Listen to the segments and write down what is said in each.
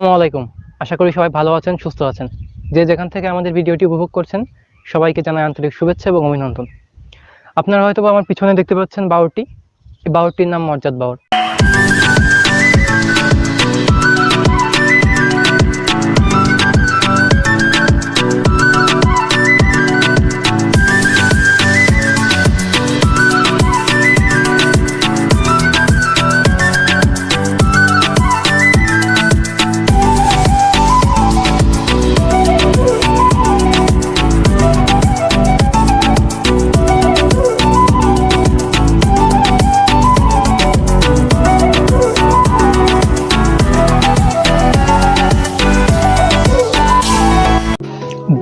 আসসালামু আলাইকুম। আশা করি সবাই ভালো আছেন, সুস্থ আছেন। যে যেখান থেকে আমাদের ভিডিওটি উপভোগ করছেন সবাইকে জানাই আন্তরিক শুভেচ্ছা এবং অভিনন্দন। আপনারা হয়তো আমার পিছনে দেখতে পাচ্ছেন বাওরটি। এই বাওরটির নাম মর্যাদ বাওর।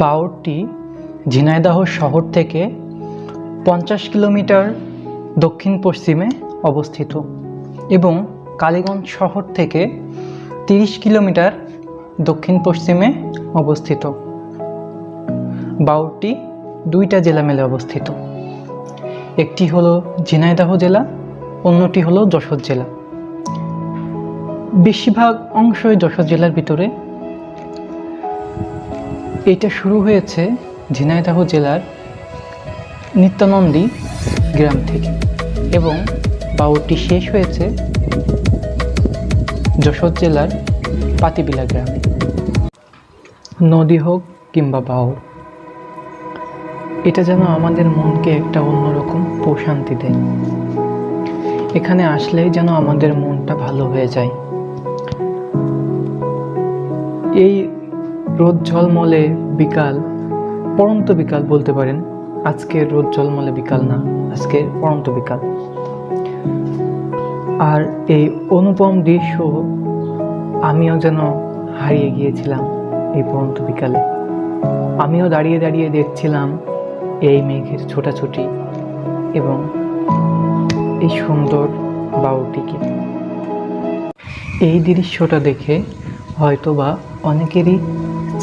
বাওরটি ঝিনাইদহ শহর থেকে 50 কিলোমিটার দক্ষিণ পশ্চিমে অবস্থিত এবং কালীগঞ্জ শহর থেকে 30 কিলোমিটার দক্ষিণ পশ্চিমে অবস্থিত। বাওরটি দুইটা জেলা মিলে অবস্থিত, একটি হলো ঝিনাইদহ জেলা, অন্যটি হলো যশোর জেলা। বেশিরভাগ অংশই যশোর জেলার ভিতরে। এটা শুরু হয়েছে ঝিনাইদহ জেলার নিত্যানন্দী গ্রাম থেকে এবং বাওরটি শেষ হয়েছে যশোর জেলার পাতিবিলা গ্রামে। নদী হোক কিংবা বাওর, এটা যেন আমাদের মনকে একটা অন্যরকম প্রশান্তি দেয়। এখানে আসলেই যেন আমাদের মনটা ভালো হয়ে যায়। এই রোদ ঝলমলে বিকাল, পড়ন্ত বিকাল বলতে পারেন। আজকের রোদ ঝলমলে বিকাল না, আজকের পড়ন্ত বিকাল। আর এই অনুপম দৃশ্য আমিও যেন হারিয়ে গিয়েছিলাম এই পড়ন্ত বিকালে। আমিও দাঁড়িয়ে দাঁড়িয়ে দেখছিলাম এই মেঘের ছোটাছুটি এবং এই সুন্দর বাওরটিকে। এই দৃশ্যটা দেখে হয়তোবা অনেকেরই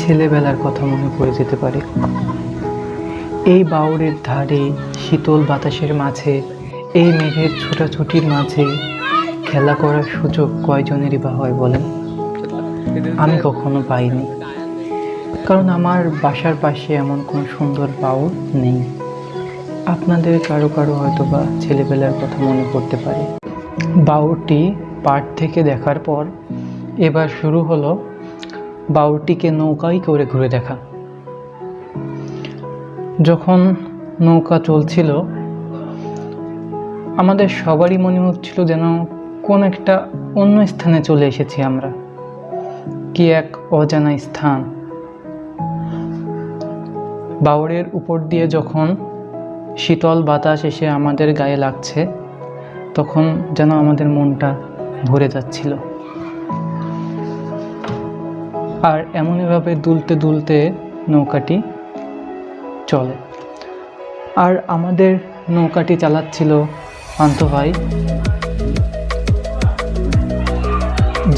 ছেলেবেলার কথা মনে পড়ে যেতে পারে। এই বাওরের ধারে শীতল বাতাসের মাঝে, এই মেঘের ছোটাছুটির মাঝে খেলা করার সুযোগ কয়জনেরই বা হয় বলেন? আমি কখনো পাইনি, কারণ আমার বাসার পাশে এমন কোনো সুন্দর বাওর নেই। আপনাদের কারো কারো হয়তোবা ছেলেবেলার কথা মনে পড়তে পারে। বাওরটি পাড় থেকে দেখার পর এবার শুরু হলো বাওরটিকে নৌকায় করে ঘুরে দেখা। যখন নৌকা চলছিল আমাদের সবারই মনে হচ্ছিল যেন কোন একটা অন্য স্থানে চলে এসেছি আমরা, কি এক অজানা স্থান। বাওরের উপর দিয়ে যখন শীতল বাতাস এসে আমাদের গায়ে লাগছে তখন যেন আমাদের মনটা ভরে যাচ্ছিল। আর এমনইভাবে দুলতে দুলতে নৌকাটি চলে। আর আমাদের নৌকাটি চালাচ্ছিল পান্থ ভাই,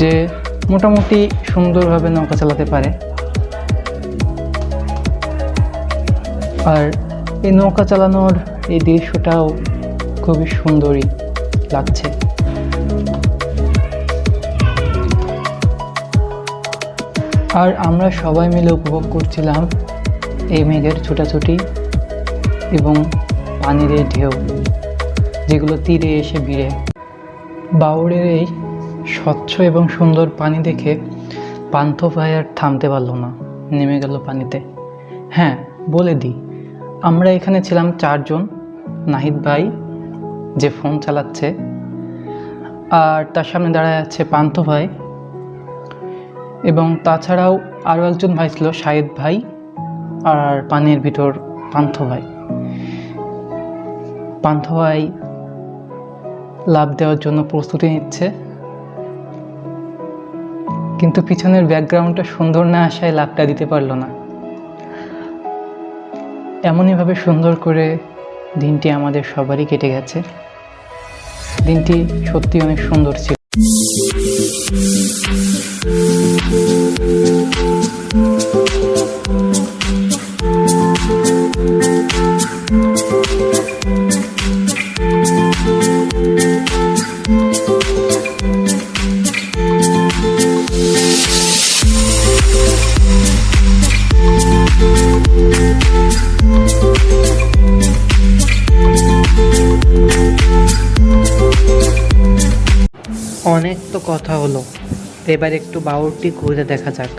যে মোটামুটি সুন্দরভাবে নৌকা চালাতে পারে। আর এই নৌকা চালানোর এই দৃশ্যটাও খুবই সুন্দরই লাগছে। আর আমরা সবাই মিলে উপভোগ করছিলাম এই মেঘের ছোটাছুটি এবং পানির এই ঢেউ যেগুলো তীরে এসে ভিড়ে। বাওরের এই স্বচ্ছ এবং সুন্দর পানি দেখে পান্থ ভাই আর থামতে পারল না, নেমে গেল পানিতে। হ্যাঁ, বলে দিই, আমরা এখানে ছিলাম 4 জন। নাহিদ ভাই যে ফোন চালাচ্ছে, আর তার সামনে দাঁড়ায় আছে পান্থ ভাই, এবং তাছাড়াও আরও একজন ভাই ছিল, শাহিদ ভাই, আর পানির ভিতর পান্থ ভাই। পান্থ ভাই লাফ দেওয়ার জন্য প্রস্তুতি নিচ্ছে, কিন্তু পিছনের ব্যাকগ্রাউন্ডটা সুন্দর না আসায় লাফটা দিতে পারল না। এমনইভাবে সুন্দর করে দিনটি আমাদের সবারই কেটে গেছে। দিনটি সত্যি অনেক সুন্দর ছিল। অনেক তো কথা হলো, এবার একটু বাউরটি ঘুরে দেখা যাক।